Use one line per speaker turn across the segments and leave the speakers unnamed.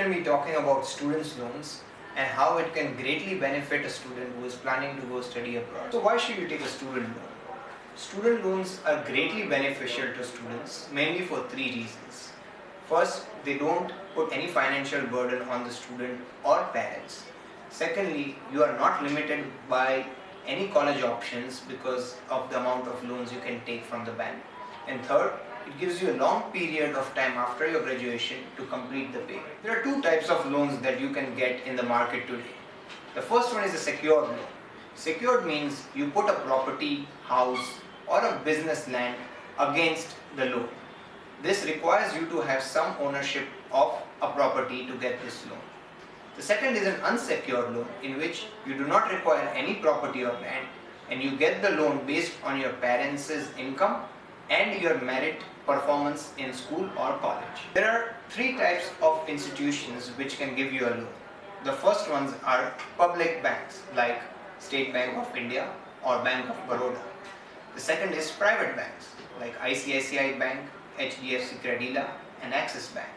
going to be talking about students' loans and how it can greatly benefit a student who is planning to go study abroad. So why should you take a student loan? Student loans are greatly beneficial to students mainly for three reasons. First, they don't put any financial burden on the student or parents. Secondly, you are not limited by any college options because of the amount of loans you can take from the bank. And third, it gives you a long period of time after your graduation to complete the payment. There are two types of loans that you can get in the market today. The first one is a secured loan. Secured means you put a property, house or a business land against the loan. This requires you to have some ownership of a property to get this loan. The second is an unsecured loan in which you do not require any property or land and you get the loan based on your parents' income and your merit performance in school or college. There are three types of institutions which can give you a loan. The first ones are public banks like State Bank of India or Bank of Baroda. The second is private banks like ICICI Bank, HDFC Credila and Axis Bank.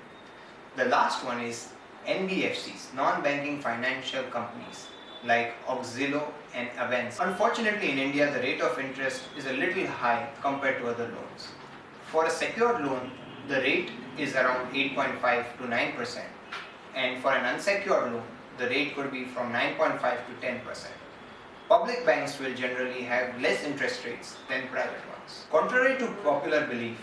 The last one is NBFCs, non-banking financial companies like Auxilo and Avance. Unfortunately in India the rate of interest is a little high compared to other loans. For a secured loan the rate is around 8.5 to 9% and for an unsecured loan the rate could be from 9.5 to 10%. Public banks will generally have less interest rates than private ones. Contrary to popular belief,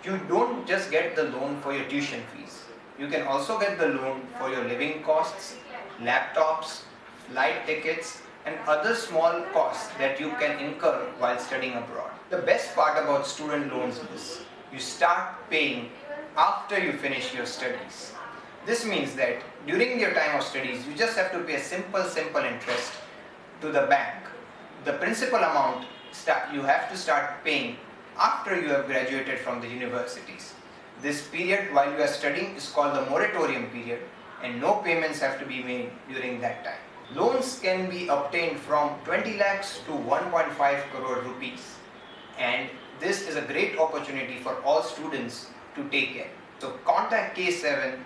you don't just get the loan for your tuition fees. You can also get the loan for your living costs, laptops, flight tickets and other small costs that you can incur while studying abroad. The best part about student loans is you start paying after you finish your studies. This means that during your time of studies you just have to pay a simple interest to the bank. The principal amount you have to start paying after you have graduated from the universities. This period while you are studying is called the moratorium period and no payments have to be made during that time. Loans can be obtained from 20 lakhs to 1.5 crore rupees and this is a great opportunity for all students to take in. So contact K7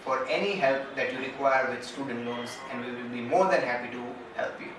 for any help that you require with student loans and we will be more than happy to help you.